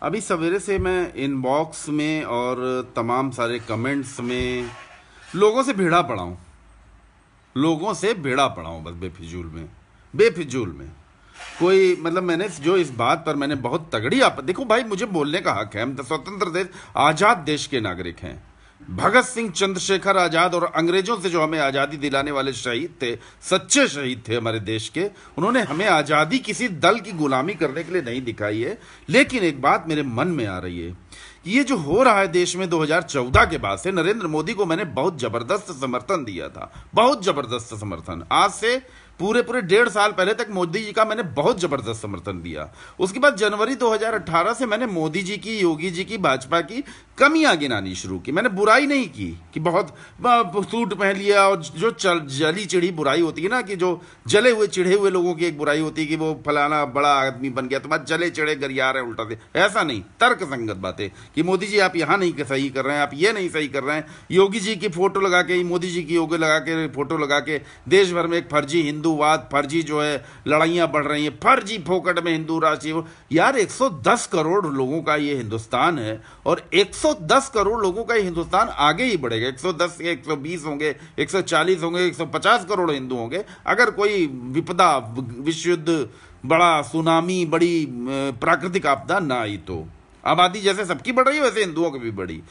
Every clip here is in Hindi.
अभी सवेरे से मैं इनबॉक्स में और तमाम सारे कमेंट्स में लोगों से भिड़ा पड़ा हूँ। बस बेफिजूल में कोई मतलब मैंने जो इस बात पर मैंने बहुत तगड़ी देखो भाई, मुझे बोलने का हक है। हम स्वतंत्र देश, आजाद देश के नागरिक हैं। भगत सिंह, चंद्रशेखर आजाद और अंग्रेजों से जो हमें आजादी दिलाने वाले शहीद थे, सच्चे शहीद थे हमारे देश के, उन्होंने हमें आजादी किसी दल की गुलामी करने के लिए नहीं दिखाई है। लेकिन एक बात मेरे मन में आ रही है, ये जो हो रहा है देश में 2014 के बाद से, नरेंद्र मोदी को मैंने बहुत जबरदस्त समर्थन दिया था, बहुत जबरदस्त समर्थन। आज से पूरे 1.5 साल पहले तक मोदी जी का मैंने बहुत जबरदस्त समर्थन दिया। उसके बाद जनवरी 2018 से मैंने मोदी जी की, योगी जी की, भाजपा की कमियां गिनानी शुरू की। मैंने बुराई नहीं की कि बहुत सूट पहन लिया, और जो जली चिढ़ी बुराई होती है ना, कि जो जले हुए चिढ़े हुए लोगों की एक बुराई होती है कि वो फलाना बड़ा आदमी बन गया, तुम्हारे जले चिढ़े गरिया रहे उल्टा से। ऐसा नहीं, तर्क संगत बातें कि मोदी जी आप यहां नहीं सही कर रहे हैं, आप ये नहीं सही कर रहे हैं। योगी जी की फोटो लगा के, मोदी जी की योगी लगा के फोटो लगा के देश भर में एक फर्जी हिंदूवाद, फर्जी जो है लड़ाइयां बढ़ रही हैं, फर्जी फोकट में हिंदू राष्ट्रीय। यार 110 करोड़ लोगों का ये हिंदुस्तान है, और 110 करोड़ लोगों का ये हिंदुस्तान आगे ही बढ़ेगा। 110 से 120 होंगे, 140 होंगे, 150 करोड़ हिंदू होंगे। अगर कोई विपदा, विश्व युद्ध, बड़ा सुनामी, बड़ी प्राकृतिक आपदा ना आई तो। आबादी जैसे सबकी बढ़ रही है, वैसे हिंदुओं की भी बढ़ी।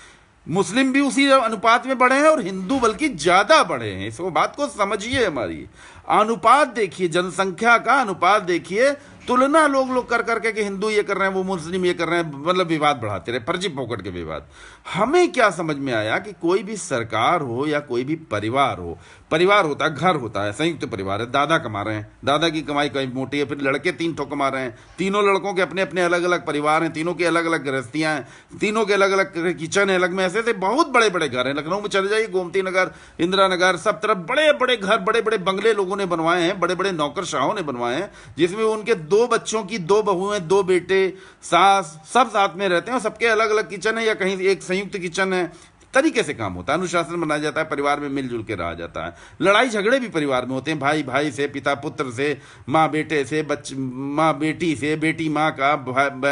मुस्लिम भी उसी अनुपात में बढ़े हैं, और हिंदू बल्कि ज्यादा बढ़े हैं। इसको बात को समझिए। हमारी अनुपात देखिए, जनसंख्या का अनुपात देखिए, तुलना लोग कर करके कि हिंदू ये कर रहे हैं, वो मुस्लिम ये कर रहे हैं, मतलब विवाद बढ़ाते रहे, फर्जी फोकट के विवाद। हमें क्या समझ में आया कि कोई भी सरकार हो या कोई भी परिवार हो, परिवार होता है, घर होता है, संयुक्त परिवार है। दादा कमा रहे हैं, दादा की कमाई कहीं मोटी है, फिर लड़के 3 ठो कमा रहे हैं, तीनों लड़कों के अपने अपने अलग अलग परिवार हैं, तीनों की अलग अलग गृहस्थियां हैं, तीनों के अलग अलग किचन है, अलग में। ऐसे ऐसे बहुत बड़े बड़े घर हैं। लखनऊ में चले जाइए, गोमती नगर, इंदिरा नगर, सब तरफ बड़े बड़े घर, बड़े बड़े बंगले लोगों ने बनवाए हैं, बड़े बड़े नौकरशाहों ने बनवाए हैं, जिसमें उनके 2 बच्चों की 2 बहुएं, 2 बेटे, सास, सब साथ में रहते हैं, और सबके अलग अलग किचन है, या कहीं एक संयुक्त किचन है। तरीके से काम होता है, अनुशासन बनाया जाता है, परिवार में मिलजुल के रहा जाता है। लड़ाई झगड़े भी परिवार में होते हैं, भाई भाई से, पिता पुत्र से, माँ बेटे से, माँ बेटी से, बेटी माँ का,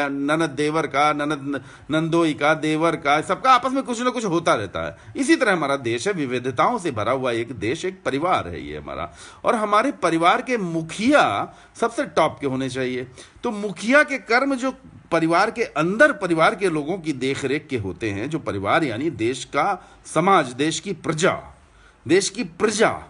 ननद देवर का, ननद नंदोई का, देवर का, सबका आपस में कुछ ना कुछ होता रहता है। इसी तरह हमारा देश है, विविधताओं से भरा हुआ एक देश, एक परिवार है ये हमारा। और हमारे परिवार के मुखिया सबसे टॉप के होने चाहिए। तो मुखिया के कर्म जो परिवार के अंदर, परिवार के लोगों की देखरेख के होते हैं, जो परिवार यानी देश का समाज, देश की प्रजा,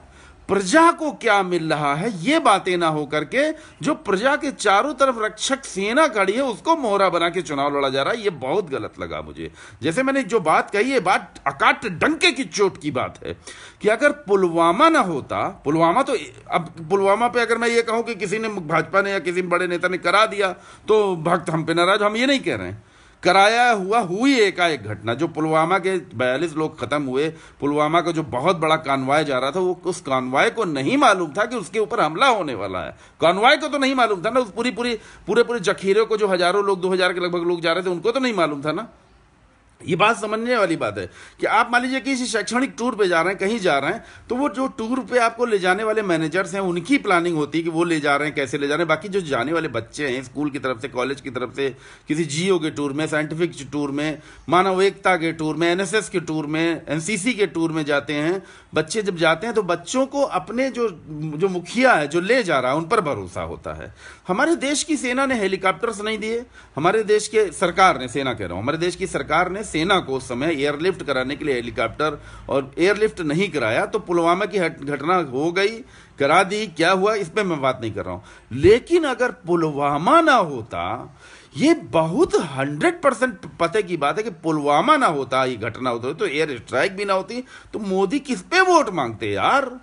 प्रजा को क्या मिल रहा है, ये बातें ना हो करके जो प्रजा के चारों तरफ रक्षक सेना खड़ी है, उसको मोहरा बना के चुनाव लड़ा जा रहा है। ये बहुत गलत लगा मुझे। जैसे मैंने जो बात कही, ये बात अकाट डंके की चोट की बात है कि अगर पुलवामा ना होता, पुलवामा तो अब पुलवामा पे अगर मैं ये कहूं कि किसी ने, भाजपा ने या किसी बड़े नेता ने करा दिया, तो भक्त हम पे नाराज। हम ये नहीं कह रहे हैं, कराया हुई एकाएक घटना, जो पुलवामा के 42 लोग खत्म हुए, पुलवामा का जो बहुत बड़ा कानवाय जा रहा था, वो उस कानवाय को नहीं मालूम था कि उसके ऊपर हमला होने वाला है। कानवाय को तो नहीं मालूम था ना, उस पूरे जखीरे को जो हजारों लोग, 2000 के लगभग लोग जा रहे थे, उनको तो नहीं मालूम था ना। ये बात समझने वाली बात है कि आप मान लीजिए किसी शैक्षणिक टूर पे जा रहे हैं, कहीं जा रहे हैं, तो वो जो टूर पे आपको ले जाने वाले मैनेजर्स हैं, उनकी प्लानिंग होती है कि वो ले जा रहे हैं, कैसे ले जा रहे हैं। बाकी जो जाने वाले बच्चे हैं, स्कूल की तरफ से, कॉलेज की तरफ से, किसी जीओ के टूर में, साइंटिफिक टूर में, मानव एकता के टूर में, एनएसएस के टूर में, एनसीसी के टूर में जाते हैं बच्चे। जब जाते हैं तो बच्चों को अपने जो मुखिया है, जो ले जा रहा है, उन पर भरोसा होता है। हमारे देश की सेना ने हेलीकॉप्टर्स नहीं दिए, हमारे देश के सरकार ने, सेना कह रहा हूं, हमारे देश की सरकार ने सेना को उस समय एयरलिफ्ट कराने के लिए हेलीकॉप्टर और एयरलिफ्ट नहीं कराया, तो पुलवामा की घटना हो गई, करा दी। क्या हुआ इस पे मैं बात नहीं कर रहा हूं। लेकिन अगर पुलवामा ना होता, ये बहुत 100% पते की बात है कि पुलवामा ना होता, ये घटना होती, तो एयर स्ट्राइक भी ना होती, तो मोदी किस पे वोट मांगते यार।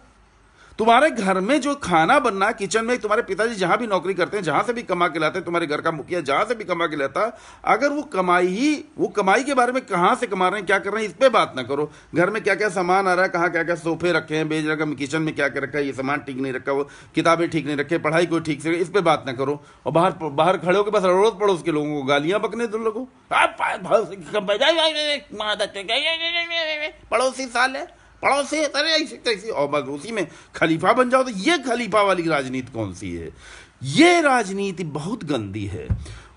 तुम्हारे घर में जो खाना बनना है, किचन में, तुम्हारे पिताजी जहां भी नौकरी करते हैं, जहां से भी कमा के लाते हैं, तुम्हारे घर का मुखिया जहां से भी कमा के लाता, अगर वो कमाई के बारे में कहां से कमा रहे हैं, क्या कर रहे हैं, इस पे बात ना करो। घर में क्या क्या सामान आ रहा है, कहां क्या क्या सोफे रखे हैं, बेच रखा, किचन में क्या क्या रखा है, ये सामान ठीक नहीं रखा, वो किताबें ठीक नहीं रखे, पढ़ाई कोई ठीक से, इस पे बात ना करो। और बाहर खड़े होकर बस अड़ोस पड़ोस के लोगों को गालियां बकने दो लोगों, पड़ोसी साले, पड़ोसी ऐसी और बस उसी में खलीफा बन जाओ। तो ये खलीफा वाली राजनीति कौन सी है? ये राजनीति बहुत गंदी है।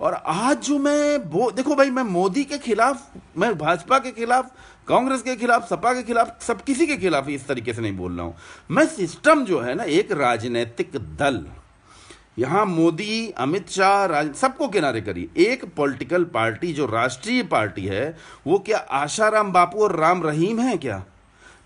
और आज जो देखो भाई, मैं मोदी के खिलाफ, मैं भाजपा के खिलाफ, कांग्रेस के खिलाफ, सपा के खिलाफ, सब किसी के खिलाफ इस तरीके से नहीं बोल रहा हूं। मैं सिस्टम जो है ना, एक राजनीतिक दल, यहां मोदी, अमित शाह, सबको किनारे करिए। एक पॉलिटिकल पार्टी जो राष्ट्रीय पार्टी है, वो क्या आशाराम बापू और राम रहीम है क्या?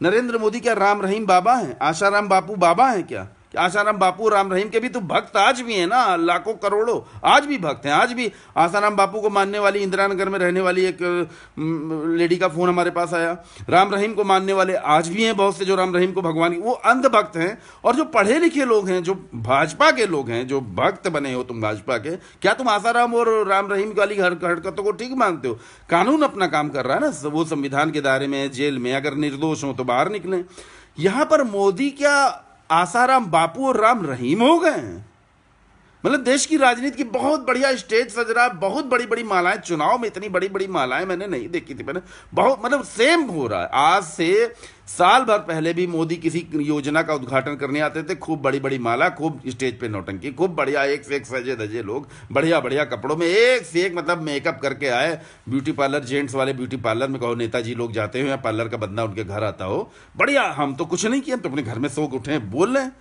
नरेंद्र मोदी क्या राम रहीम बाबा हैं? आशाराम बापू बाबा हैं क्या? आशाराम बापू, राम रहीम के भी तो भक्त आज भी हैं ना, लाखों करोड़ों आज भी भक्त हैं। आज भी आशाराम बापू को मानने वाली इंदिरा नगर में रहने वाली एक लेडी का फोन हमारे पास आया। राम रहीम को मानने वाले आज भी हैं बहुत से, जो राम रहीम को भगवान की, वो अंध भक्त हैं। और जो पढ़े लिखे लोग हैं, जो भाजपा के लोग हैं, जो भक्त बने हो तुम भाजपा के, क्या तुम आशाराम और राम रहीम वाली हरकतों को ठीक मानते हो? कानून अपना काम कर रहा है ना, वो संविधान के दायरे में, जेल में, अगर निर्दोष हो तो बाहर निकलें। यहां पर मोदी क्या आसाराम बापू और राम रहीम हो गए हैं? मतलब देश की राजनीति की बहुत बढ़िया स्टेज सज रहा है, बहुत बड़ी बड़ी मालाएं, चुनाव में इतनी बड़ी बड़ी मालाएं मैंने नहीं देखी थी। मैंने बहुत, मतलब सेम हो रहा है। आज से साल भर पहले भी मोदी किसी योजना का उद्घाटन करने आते थे, खूब बड़ी बड़ी माला, खूब स्टेज पे नौटंकी, खूब बढ़िया, एक से एक सजे धजे लोग, बढ़िया बढ़िया कपड़ों में, एक से एक मतलब मेकअप करके आए। ब्यूटी पार्लर, जेंट्स वाले ब्यूटी पार्लर में, कहो नेताजी लोग जाते हो या पार्लर का बंदा उनके घर आता हो, बढ़िया। हम तो कुछ नहीं किया, हम तो अपने घर में सो के उठे बोल रहे हैं।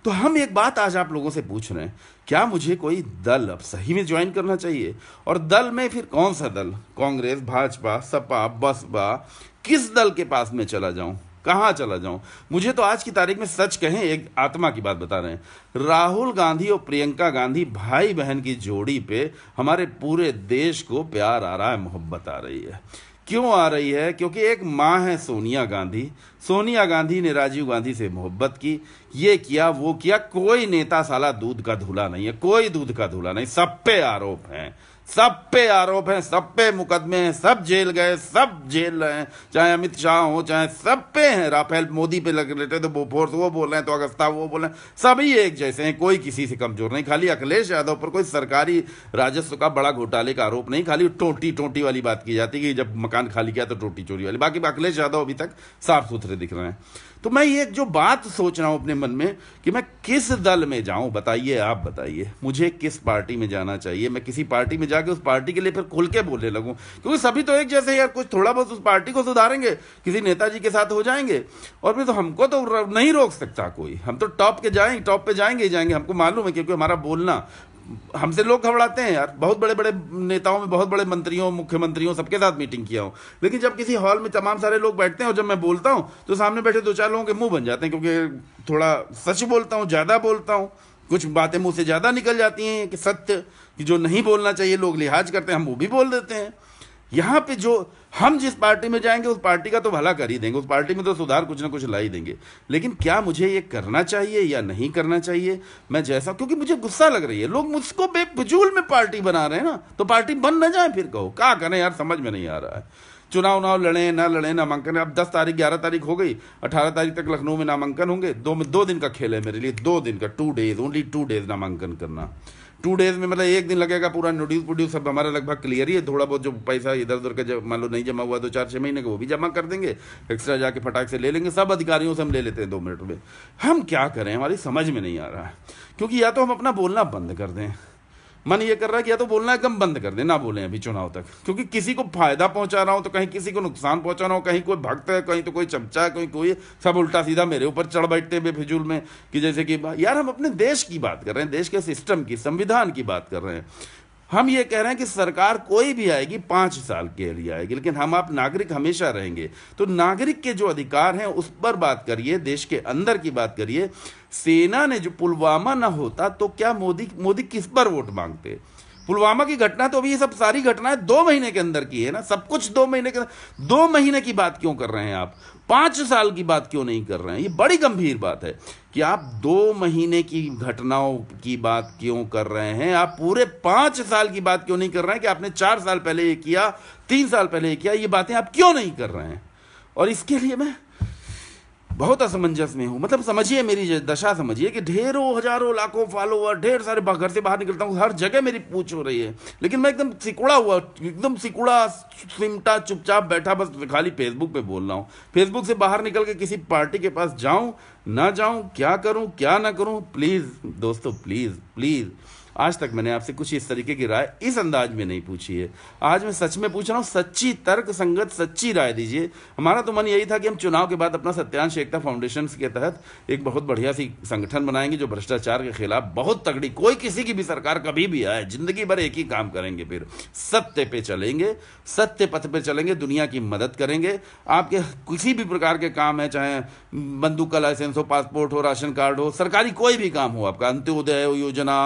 तो हम एक बात आज आप लोगों से पूछ रहे हैं, क्या मुझे कोई दल अब सही में ज्वाइन करना चाहिए? और दल में फिर कौन सा दल? कांग्रेस, भाजपा, सपा, बसपा, किस दल के पास में चला जाऊं? कहां चला जाऊं? मुझे तो आज की तारीख में सच कहें, एक आत्मा की बात बता रहे हैं, राहुल गांधी और प्रियंका गांधी भाई बहन की जोड़ी पे हमारे पूरे देश को प्यार आ रहा है, मोहब्बत आ रही है। क्यों आ रही है? क्योंकि एक मां है सोनिया गांधी। सोनिया गांधी ने राजीव गांधी से मोहब्बत की, ये किया, वो किया। कोई नेता साला दूध का धुला नहीं है, कोई दूध का धुला नहीं। सब पे आरोप हैं, सब पे आरोप हैं, सब पे मुकदमे हैं, सब जेल गए, सब जेल रहे हैं, चाहे अमित शाह हो, चाहे सब पे हैं। राफेल मोदी पे लग रहे थे तो बोफोर्स वो बोल रहे हैं, तो अगस्ता वो बोल रहे हैं, सभी एक जैसे हैं, कोई किसी से कमजोर नहीं। खाली अखिलेश यादव पर कोई सरकारी राजस्व का बड़ा घोटाले का आरोप नहीं, खाली टोटी टोटी वाली बात की जाती है कि जब मकान खाली किया तो टोटी चोरी वाली। बाकी अखिलेश यादव अभी तक साफ सुथरे दिख रहे हैं। तो मैं ये जो बात सोच रहा हूं अपने मन में कि मैं किस दल में जाऊं, बताइए, आप बताइए मुझे किस पार्टी में जाना चाहिए। मैं किसी पार्टी में जाके उस पार्टी के लिए फिर खुल के बोलने लगूं, क्योंकि सभी तो एक जैसे यार, कुछ थोड़ा बहुत उस पार्टी को सुधारेंगे, किसी नेताजी के साथ हो जाएंगे, और फिर तो हमको तो नहीं रोक सकता कोई। हम तो टॉप पे जाएंगे ही जाएंगे, हमको मालूम है, क्योंकि हमारा बोलना, हमसे लोग घबराते हैं यार। बहुत बड़े बड़े नेताओं में, बहुत बड़े मंत्रियों, मुख्यमंत्रियों, सबके साथ मीटिंग किया हूं, लेकिन जब किसी हॉल में तमाम सारे लोग बैठते हैं और जब मैं बोलता हूं तो सामने बैठे दो चार लोगों के मुंह बन जाते हैं, क्योंकि थोड़ा सच बोलता हूं, ज्यादा बोलता हूं, कुछ बातें मुंह से ज्यादा निकल जाती हैं कि सत्य कि जो नहीं बोलना चाहिए लोग लिहाज करते हैं, हम वो भी बोल देते हैं। यहां पे जो हम जिस पार्टी में जाएंगे उस पार्टी का तो भला कर ही देंगे, उस पार्टी में तो सुधार कुछ ना कुछ ला ही देंगे, लेकिन क्या मुझे ये करना चाहिए या नहीं करना चाहिए? मैं जैसा, क्योंकि मुझे गुस्सा लग रही है, लोग मुझको बेफजूल में पार्टी बना रहे हैं ना, तो पार्टी बन ना जाए फिर कहो, क्या करें यार, समझ में नहीं आ रहा है। चुनाव लड़े ना लड़े, नामांकन अब 10 तारीख 11 तारीख हो गई, 18 तारीख तक लखनऊ में नामांकन होंगे। 2 दिन का खेल है मेरे लिए, 2 दिन का, 2 डेज, ओनली 2 डेज नामांकन करना। 2 डेज में मतलब 1 दिन लगेगा, पूरा नोटिस वोटिस सब हमारा लगभग क्लियर ही है। थोड़ा बहुत जो पैसा इधर उधर का मान लो नहीं जमा हुआ 2-4-6 महीने का, वो भी जमा कर देंगे, एक्स्ट्रा जाके फटाक से ले लेंगे। सब अधिकारियों से हम ले लेते हैं 2 मिनट में। हम क्या करें, हमारी समझ में नहीं आ रहा है, क्योंकि या तो हम अपना बोलना बंद कर दें, मन ये कर रहा है कि या तो बोलना एकदम बंद कर दे, ना बोलें अभी चुनाव तक, क्योंकि किसी को फायदा पहुंचा रहा हूं तो कहीं किसी को नुकसान पहुंचा रहा हूं, कहीं कोई भक्त है, कहीं तो कोई चमचा है, कोई सब उल्टा सीधा मेरे ऊपर चढ़ बैठते हैं बेफिजूल में, कि जैसे कि यार हम अपने देश की बात कर रहे हैं, देश के सिस्टम की, संविधान की बात कर रहे हैं। हम ये कह रहे हैं कि सरकार कोई भी आएगी 5 साल के लिए आएगी, लेकिन हम आप नागरिक हमेशा रहेंगे। तो नागरिक के जो अधिकार हैं उस पर बात करिए, देश के अंदर की बात करिए। सेना ने जो पुलवामा ना होता तो क्या मोदी किस पर वोट मांगते? पुलवामा की घटना तो अभी ये सब सारी घटनाएं 2 महीने के अंदर की है ना, सब कुछ 2 महीने के, 2 महीने की बात क्यों कर रहे हैं आप? 5 साल की बात क्यों नहीं कर रहे हैं? ये बड़ी गंभीर बात है कि आप 2 महीने की घटनाओं की बात क्यों कर रहे हैं, आप पूरे 5 साल की बात क्यों नहीं कर रहे हैं कि आपने 4 साल पहले ये किया, 3 साल पहले ये किया, ये बातें आप क्यों नहीं कर रहे हैं? और इसके लिए मैं बहुत असमंजस में हूं। मतलब समझिए मेरी दशा, समझिए कि ढेरों हजारों लाखों फॉलोवर, ढेर सारे, घर से बाहर निकलता हूं, हर जगह मेरी पूछ हो रही है, लेकिन मैं एकदम सिकुड़ा हुआ, एकदम सिकुड़ा सिमटा चुपचाप बैठा, बस खाली फेसबुक पे बोल रहा हूं। फेसबुक से बाहर निकल के किसी पार्टी के पास जाऊं ना जाऊं, क्या करूं क्या ना करूं? प्लीज दोस्तों, प्लीज प्लीज, आज तक मैंने आपसे कुछ इस तरीके की राय इस अंदाज में नहीं पूछी है। आज मैं सच में पूछ रहा हूं, सच्ची तर्क संगत सच्ची राय दीजिए। हमारा तो मन यही था कि हम चुनाव के बाद अपना सत्यांश एकता फाउंडेशन के तहत एक बहुत बढ़िया सी संगठन बनाएंगे जो भ्रष्टाचार के खिलाफ बहुत तगड़ी, कोई किसी की भी सरकार कभी भी आए, जिंदगी भर एक ही काम करेंगे, फिर सत्य पे चलेंगे, सत्य पथ पे चलेंगे, दुनिया की मदद करेंगे। आपके किसी भी प्रकार के काम है, चाहे बंदूक का लाइसेंस हो, पासपोर्ट हो, राशन कार्ड हो, सरकारी कोई भी काम हो, आपका अंत्योदय योजना,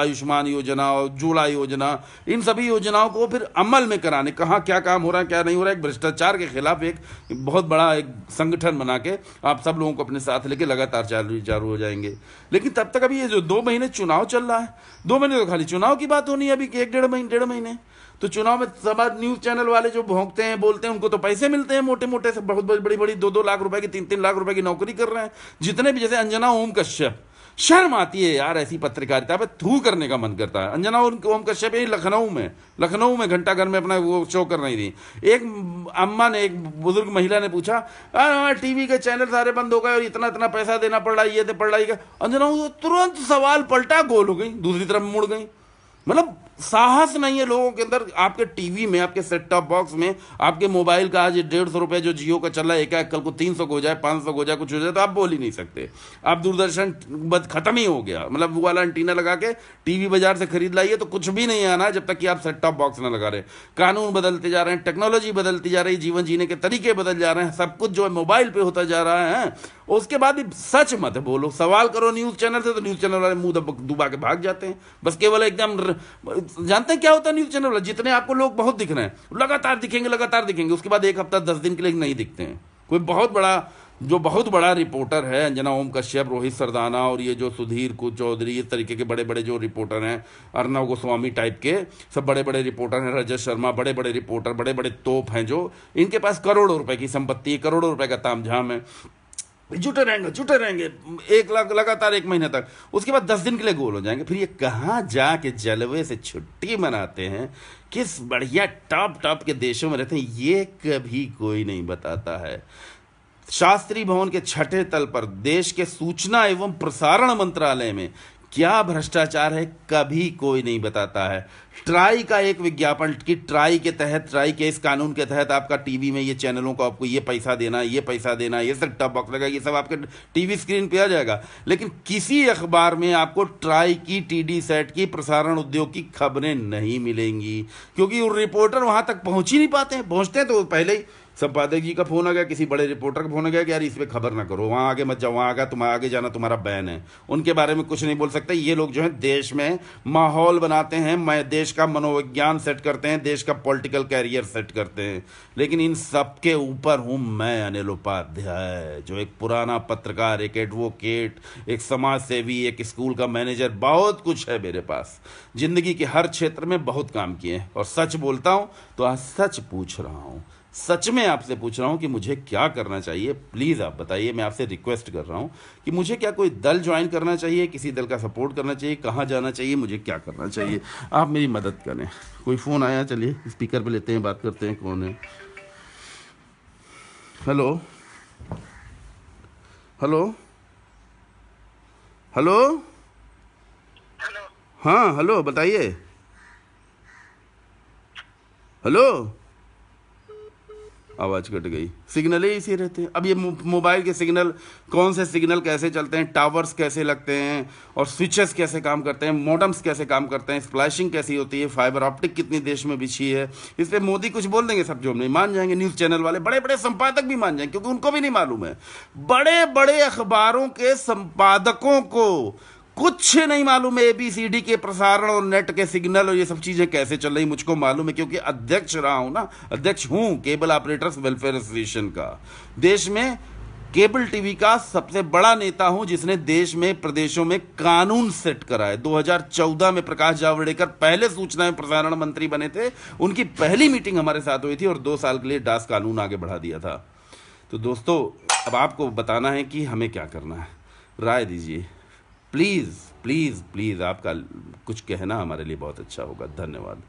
आयुष्मान योजना, उज्ज्वला योजना, इन सभी योजनाओं को फिर अमल में कराने, कहाँ क्या काम हो रहा है क्या नहीं हो रहा है, एक भ्रष्टाचार के खिलाफ एक बहुत बड़ा एक संगठन बना के आप सब लोगों को अपने साथ लेके लगातार चालू हो जाएंगे। लेकिन तब तक अभी ये जो 2 महीने चुनाव चल रहा है, 2 महीने तो खाली चुनाव की बात होनी है, अभी 1-1.5 महीने तो चुनाव में सब न्यूज चैनल वाले जो भोंकते हैं बोलते हैं उनको तो पैसे मिलते हैं मोटे मोटे से, बहुत बड़ी बड़ी 2-2 लाख रुपए की 3-3 लाख रुपए की नौकरी कर रहे हैं जितने भी, जैसे अंजना ओम कश्यप। शर्म आती है यार ऐसी पत्रकारिता पे, थू करने का मन करता है। अंजना ओम कश्यप यही लखनऊ में घंटाघर में अपना वो शो कर रही थी। एक अम्मा ने, एक बुजुर्ग महिला ने पूछा, टीवी के चैनल सारे बंद हो गए और इतना इतना पैसा देना पड़ रहा है, ये तो पड़ रहा है। अंजना तुरंत सवाल पलटा, गोल हो गई, दूसरी तरफ मुड़ गई। मतलब साहस नहीं है लोगों के अंदर। आपके टीवी में, आपके सेट टॉप बॉक्स में, आपके मोबाइल का आज 150 रुपए जो जियो का चल रहा है, एक कल को 300 हो जाए, 500 हो जाए, कुछ हो जाए तो आप बोल ही नहीं सकते। आप दूरदर्शन खत्म ही हो गया, मतलब वो वाला एंटीना लगा के टीवी बाजार से खरीद लाइए तो कुछ भी नहीं आना जब तक कि आप सेट टॉप बॉक्स ना लगा रहे। कानून बदलते जा रहे हैं, टेक्नोलॉजी बदलती जा रही है, जीवन जीने के तरीके बदल जा रहे हैं, सब कुछ जो है मोबाइल पे होता जा रहा है। उसके बाद भी सच मत बोलो, सवाल करो न्यूज चैनल से तो न्यूज चैनल वाले मुंह दुबा के भाग जाते हैं। बस केवल एकदम, जानते हैं क्या होता है न्यूज चैनल वाले, जितने आपको लोग बहुत दिख रहे हैं लगातार दिखेंगे, उसके बाद 1 हफ्ता 10 दिन के लिए नहीं दिखते हैं। कोई बहुत बड़ा रिपोर्टर है, अंजना ओम कश्यप, रोहित सरदाना और ये जो सुधीर चौधरी, इस तरीके के बड़े बड़े जो रिपोर्टर हैं, अर्नव गोस्वामी टाइप के सब बड़े बड़े रिपोर्टर हैं, रजत शर्मा, बड़े बड़े रिपोर्टर, बड़े बड़े तोप हैं, जो इनके पास करोड़ों रुपए की संपत्ति है, करोड़ों रुपए का तामझाम है, जुटे रहेंगे 1 लाख लगातार 1 महीने तक। उसके बाद 10 दिन के लिए गोल हो जाएंगे। फिर ये कहाँ जाके जलवे से छुट्टी मनाते हैं, किस बढ़िया टॉप के देशों में रहते हैं, ये कभी कोई नहीं बताता है। शास्त्री भवन के 6ठे तल पर देश के सूचना एवं प्रसारण मंत्रालय में क्या भ्रष्टाचार है, कभी कोई नहीं बताता है। ट्राई का एक विज्ञापन कि ट्राई के इस कानून के तहत आपका टीवी में, ये चैनलों को आपको ये पैसा देना, ये सेट टॉप बॉक्स लगा, ये सब आपके टीवी स्क्रीन पे आ जाएगा। लेकिन किसी अखबार में आपको ट्राई की, टीडी सेट की, प्रसारण उद्योग की खबरें नहीं मिलेंगी, क्योंकि वो रिपोर्टर वहां तक पहुंच ही नहीं पाते हैं। पहुंचते हैं तो पहले ही संपादक जी का फोन आ गया, किसी बड़े रिपोर्टर का फोन आ गया कि यार इस पे खबर ना करो, वहां आगे मत जाओ, वहां आगे तुम आगे जाना तुम्हारा बैन है। उनके बारे में कुछ नहीं बोल सकते। ये लोग जो है देश में माहौल बनाते हैं, देश का मनोविज्ञान सेट करते हैं, देश का पॉलिटिकल कैरियर सेट करते हैं। लेकिन इन सब के ऊपर हूं मैं, अनिल उपाध्याय, जो एक पुराना पत्रकार, एक एडवोकेट, एक समाज सेवी, एक स्कूल का मैनेजर, बहुत कुछ है मेरे पास, जिंदगी के हर क्षेत्र में बहुत काम किए हैं। और सच बोलता हूं तो आज सच पूछ रहा हूं, सच में आपसे पूछ रहा हूं कि मुझे क्या करना चाहिए। प्लीज आप बताइए, मैं आपसे रिक्वेस्ट कर रहा हूं कि मुझे क्या कोई दल ज्वाइन करना चाहिए, किसी दल का सपोर्ट करना चाहिए, कहां जाना चाहिए, मुझे क्या करना चाहिए, आप मेरी मदद करें। कोई फोन आया, चलिए स्पीकर पे लेते हैं, बात करते हैं, कौन है। हेलो हेलो हेलो हाँ हेलो, बताइए। हेलो, आवाज कट गई, सिग्नल ही इसी रहते हैं। अब ये मोबाइल के सिग्नल, कौन से सिग्नल कैसे चलते हैं, टावर्स कैसे लगते हैं, और स्विचेस कैसे काम करते हैं, मॉडेम्स कैसे काम करते हैं, स्प्लैशिंग कैसी होती है, फाइबर ऑप्टिक कितनी देश में बिछी है, इस पे मोदी कुछ बोल देंगे, सब जो नहीं मान जाएंगे। न्यूज चैनल वाले, बड़े बड़े संपादक भी मान जाएंगे, क्योंकि उनको भी नहीं मालूम है। बड़े बड़े अखबारों के संपादकों को कुछ नहीं मालूम है ABCD के प्रसारण और नेट के सिग्नल और ये सब चीजें कैसे चल रही। मुझको मालूम है, क्योंकि अध्यक्ष रहा हूं ना, अध्यक्ष हूं केबल ऑपरेटर्स वेलफेयर एसोसिएशन का। देश में केबल टीवी का सबसे बड़ा नेता हूं, जिसने देश में प्रदेशों में कानून सेट करा है। 2014 में प्रकाश जावड़ेकर पहले सूचना एवं प्रसारण मंत्री बने थे, उनकी पहली मीटिंग हमारे साथ हुई थी और 2 साल के लिए डास कानून आगे बढ़ा दिया था। तो दोस्तों, अब आपको बताना है कि हमें क्या करना है, राय दीजिए प्लीज प्लीज प्लीज। आपका कुछ कहना हमारे लिए बहुत अच्छा होगा। धन्यवाद।